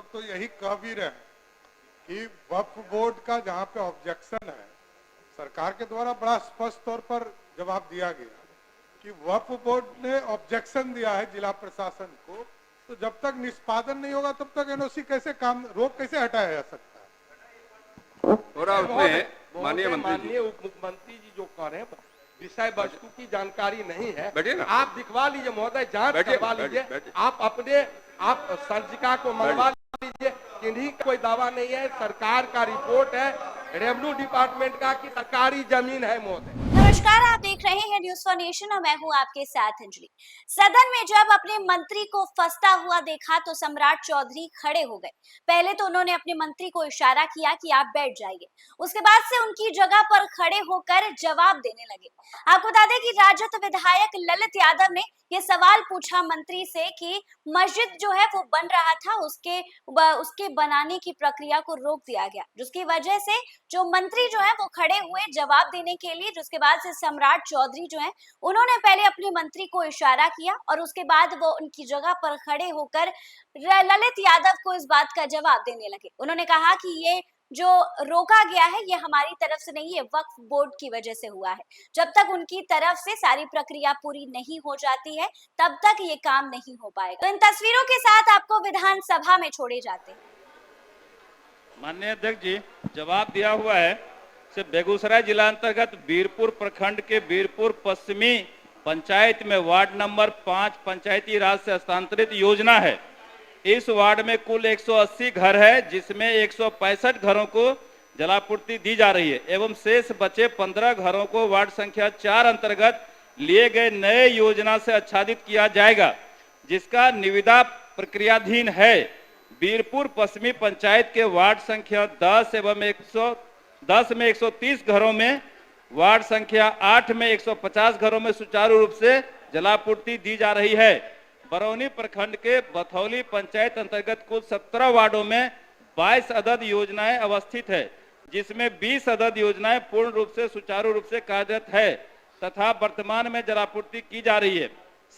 लोग तो यही कह भी रहे हैं कि वक्फ बोर्ड का जहां पे ऑब्जेक्शन है, सरकार के द्वारा बड़ा स्पष्ट तौर पर जवाब दिया गया कि वक्फ बोर्ड ने ऑब्जेक्शन दिया है जिला प्रशासन को, तो जब तक निष्पादन नहीं होगा तब तक एनओसी कैसे काम रोक कैसे हटाया जा सकता है। उसमें माननीय उप मुख्यमंत्री जी जो कह रहे हैं विषय वस्तु की जानकारी नहीं है, आप दिखवा लीजिए महोदय, जांच करवा लीजिए, आप संचिका को मंगवा लीजिए, किन्हीं कोई दावा नहीं है, सरकार का रिपोर्ट है रेवेन्यू डिपार्टमेंट का कि सरकारी जमीन है महोदय। नमस्कार, आप देख रहे हैं न्यूज फॉर नेशन और मैं हूं आपके साथ अंजलि। सदन में जब अपने मंत्री को फंसता हुआ देखा तो सम्राट चौधरी खड़े हो गए। पहले तो उन्होंने अपने मंत्री को इशारा किया कि आप बैठ जाइए, उसके बाद से उनकी जगह पर खड़े होकर जवाब देने लगे। आपको बता दें कि राजद विधायक ललित यादव ने ये सवाल पूछा मंत्री से कि मस्जिद जो है वो बन रहा था, उसके बनाने की प्रक्रिया को रोक दिया गया, जिसकी वजह से जो मंत्री जो है वो खड़े हुए जवाब देने के लिए, जिसके बाद से सम्राट चौधरी जो है उन्होंने पहले अपने मंत्री को इशारा किया और उसके बाद वो उनकी जगह पर खड़े होकर ललित यादव को इस बात का जवाब देने लगे। उन्होंने कहा कि ये जो रोका गया है ये हमारी तरफ से नहीं है, वक्फ बोर्ड की वजह से हुआ है। जब तक उनकी तरफ से सारी प्रक्रिया पूरी नहीं हो जाती है तब तक ये काम नहीं हो पाएगा। तो इन तस्वीरों के साथ आपको विधानसभा में छोड़े जाते हैं। माननीय अध्यक्ष जी, जवाब दिया हुआ है। सिर्फ बेगूसराय जिला अंतर्गत बीरपुर प्रखंड के बीरपुर पश्चिमी पंचायत में वार्ड नंबर 5 पंचायती राज से हस्तांतरित योजना है। इस वार्ड में कुल 180 घर है, जिसमें 165 घरों को जलापूर्ति दी जा रही है एवं शेष बचे 15 घरों को वार्ड संख्या 4 अंतर्गत लिए गए नए योजना से आच्छादित किया जाएगा, जिसका निविदा प्रक्रियाधीन है। बीरपुर पश्चिमी पंचायत के वार्ड संख्या 10 एवं 110 में 130 घरों में, वार्ड संख्या 8 में 150 घरों में सुचारू रूप से जलापूर्ति दी जा रही है। बरौनी प्रखंड के बथौली पंचायत अंतर्गत कुल 17 वार्डों में 22 अदद योजनाएं अवस्थित है, जिसमें 20 अदद योजनाएं पूर्ण रूप से सुचारू रूप से कार्यरत है तथा वर्तमान में जलापूर्ति की जा रही है।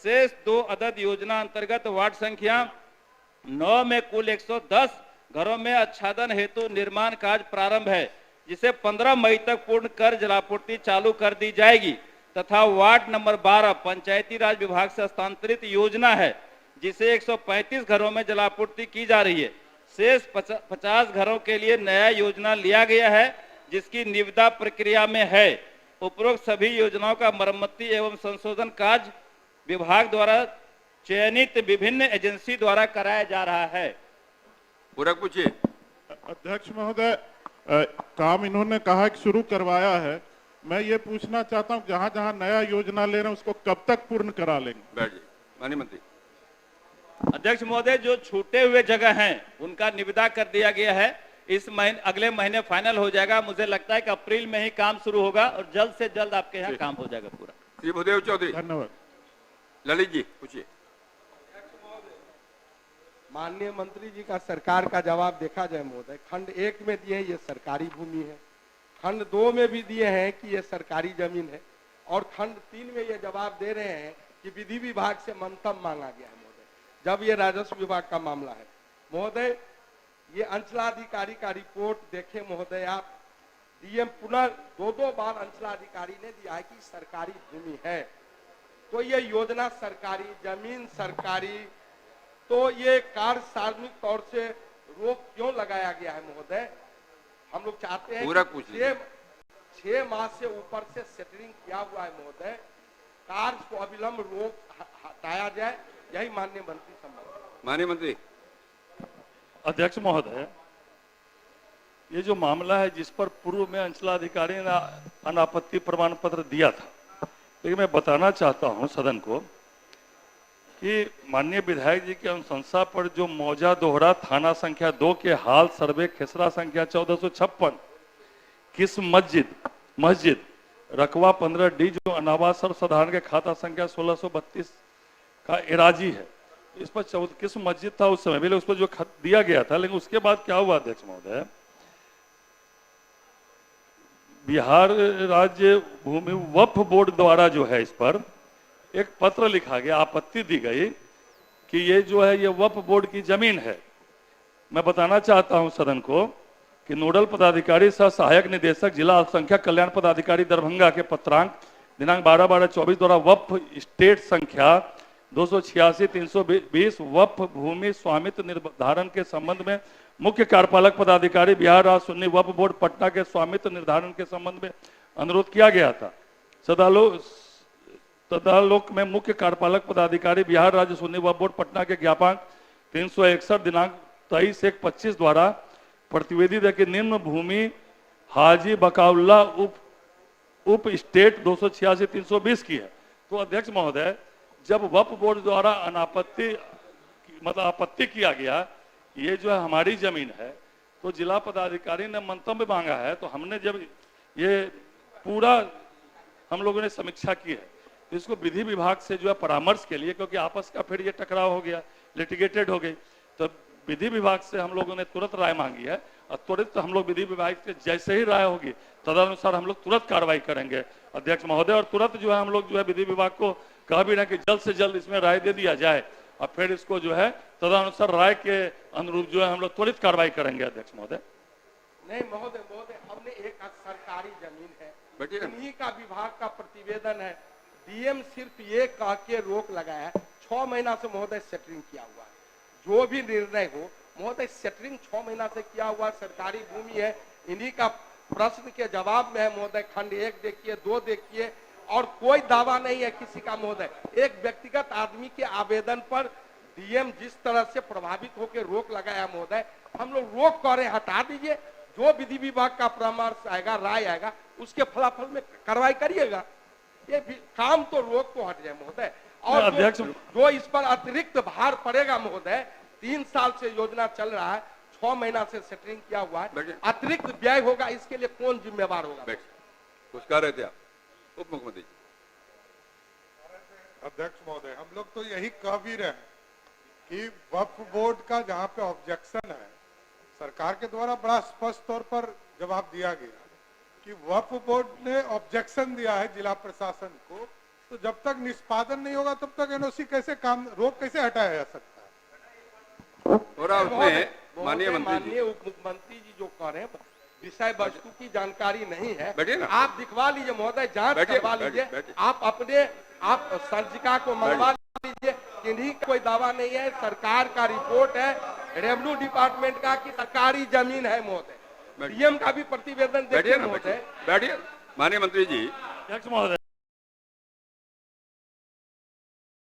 शेष 2 अदद योजना अंतर्गत वार्ड संख्या 9 में कुल 110 घरों में आच्छादन हेतु निर्माण कार्य प्रारंभ है, जिसे 15 मई तक पूर्ण कर जलापूर्ति चालू कर दी जाएगी तथा वार्ड नंबर 12 पंचायती राज विभाग से हस्तांतरित योजना है, जिसे 135 घरों में जलापूर्ति की जा रही है। शेष 50 घरों के लिए नया योजना लिया गया है, जिसकी निविदा प्रक्रिया में है। उपरोक्त सभी योजनाओं का मरम्मती एवं संशोधन कार्य विभाग द्वारा चयनित विभिन्न एजेंसी द्वारा कराया जा रहा है। पूरा पूछिए। अध्यक्ष महोदय, काम इन्होंने कहा कि शुरू करवाया है, मैं ये पूछना चाहता हूँ जहाँ जहाँ नया योजना ले रहे हैं उसको कब तक पूर्ण करा लेंगे? बैठ जाइए माननीय मंत्री। अध्यक्ष महोदय, जो छूटे हुए जगह हैं उनका निविदा कर दिया गया है। इस महीने अगले महीने फाइनल हो जाएगा। मुझे लगता है कि अप्रैल में ही काम शुरू होगा और जल्द से जल्द आपके यहाँ काम हो जाएगा पूरा। श्री भूदेव चौधरी। धन्यवाद। ललित जी पूछिए। माननीय मंत्री जी का सरकार का जवाब देखा जाए महोदय, खंड 1 में दिए ये सरकारी भूमि है, खंड 2 में भी दिए हैं कि ये सरकारी जमीन है और खंड 3 में ये जवाब दे रहे हैं कि विधि विभाग से मंतव्य मांगा गया है महोदय, जब ये राजस्व विभाग का मामला है। महोदय, ये अंचलाधिकारी का रिपोर्ट देखे महोदय आप, डीएम पुनः 2 बार अंचलाधिकारी ने दिया है कि सरकारी भूमि है, तो ये योजना सरकारी, जमीन सरकारी, तो ये कार्य सार्वजनिक तौर से रोक क्यों लगाया गया है महोदय? हम लोग चाहते हैं पूरा कि 6 माह से ऊपर से सेटलिंग किया हुआ है महोदय, कार्य को अविलंब रोक हटाया जाए, यही माननीय मंत्री संबंध। माननीय मंत्री। अध्यक्ष महोदय, ये जो मामला है जिस पर पूर्व में अंचलाधिकारी ने अनापत्ति प्रमाण पत्र दिया था, लेकिन मैं बताना चाहता हूं सदन को कि माननीय विधायक जी की अनुशंसा पर जो मौजा दोहरा थाना संख्या 2 के हाल सर्वे खेसरा संख्या 1456 किस मस्जिद रकवा 15D जो अनावास सर्वसाधारण के खाता संख्या 1632 का इराजी है, इस पर 14 किस मस्जिद था उस समय, पहले उस पर जो खत दिया गया था, लेकिन उसके बाद क्या हुआ अध्यक्ष महोदय, बिहार राज्य भूमि वक्फ बोर्ड द्वारा जो है इस पर एक पत्र लिखा गया, आपत्ति दी गई कि ये जो है ये वक्फ बोर्ड की जमीन है। मैं बताना चाहता हूं सदन को कि नोडल पदाधिकारी सह सहायक निदेशक जिला अल्पसंख्यक कल्याण पदाधिकारी दरभंगा के पत्रांक दिनांक 12/12/24 द्वारा वक्फ स्टेट संख्या 286-320 वक्फ भूमि स्वामित्व निर्धारण के संबंध में मुख्य कार्यपालक पदाधिकारी बिहार राज्य सुन्नी वक्फ बोर्ड पटना के स्वामित्व निर्धारण के संबंध में अनुरोध किया गया था। तदालोक में मुख्य कार्यपालक पदाधिकारी बिहार राज्य सुन्नी वक्फ बोर्ड पटना के ज्ञापक 361 दिनांक 23/1/25 द्वारा प्रतिवेदित है कि निम्न भूमि हाजी बकाउल्ला उप स्टेट 286-320 की है। तो अध्यक्ष महोदय, जब वक्फ बोर्ड द्वारा आपत्ति किया गया ये जो है हमारी जमीन है, तो जिला पदाधिकारी ने मंतव्य मांगा है, तो हमने जब ये पूरा हम लोगों ने समीक्षा की है, तो इसको विधि विभाग से जो है परामर्श के लिए, क्योंकि आपस का फिर ये टकराव हो गया, लिटिगेटेड हो गई, तो विधि विभाग से हम लोगों ने तुरंत राय मांगी है और तुरंत हम लोग विधि विभाग से जैसे ही राय होगी तदनुसार हम लोग तुरंत कार्रवाई करेंगे अध्यक्ष महोदय। और तुरंत जो है हम लोग जो है विधि विभाग को कहा भी ना कि जल्द से जल्द इसमें राय दे दिया जाए और फिर इसको जो है तदनुसार राय के अनुरूप जो है हम लोग त्वरित कार्रवाई करेंगे अध्यक्ष महोदय। नहीं महोदय, हमने एक सरकारी जमीन है, इन्हीं का विभाग का प्रतिवेदन है, डीएम सिर्फ ये कह के रोक लगाया है। 6 महीना से महोदय सेटरिंग किया हुआ है, जो भी निर्णय हो महोदय सेटरिंग 6 महीना से किया हुआ, सरकारी भूमि है, इन्हीं का प्रश्न के जवाब में है महोदय। खंड 1 देखिए, 2 देखिए, और कोई दावा नहीं है किसी का महोदय। एक व्यक्तिगत आदमी के आवेदन पर डीएम जिस तरह से प्रभावित होकर रोक लगाया महोदय, हम लोग रोक कर रहे, हटा दीजिए, जो विधि विभाग का परामर्श आएगा, राय आएगा, उसके फलाफल में कार्रवाई करिएगा। ये काम तो रोक को हट जाए महोदय। और अध्यक्ष जो इस पर अतिरिक्त भार पड़ेगा महोदय, 3 साल से योजना चल रहा है, 6 महीना से सेटरिंग किया हुआ है, अतिरिक्त व्यय होगा, इसके लिए कौन जिम्मेवार होगा? कुछ कह रहे थे आप उप मुख्यमंत्री जी। अध्यक्ष महोदय, हम लोग तो यही कह भी रहे हैं कि वक्फ बोर्ड का जहाँ पे ऑब्जेक्शन है, सरकार के द्वारा बड़ा स्पष्ट तौर पर जवाब दिया गया कि वक्फ बोर्ड ने ऑब्जेक्शन दिया है जिला प्रशासन को, तो जब तक निष्पादन नहीं होगा तब तक एनओसी कैसे काम रोक कैसे हटाया जा सकता है? माननीय उप मुख्यमंत्री जी जो कह रहे हैं विषय वस्तु की जानकारी नहीं है, आप दिखवा लीजिए महोदय, जांच करवा लीजिए, आप संजिका को मंगवा लीजिए, इन्हीं कोई दावा नहीं है, सरकार का रिपोर्ट है, रेवेन्यू डिपार्टमेंट का कि सरकारी जमीन है महोदय, डीएम का भी प्रतिवेदन देखिए महोदय। बैठिए माननीय मंत्री जी। अध्यक्ष महोदय।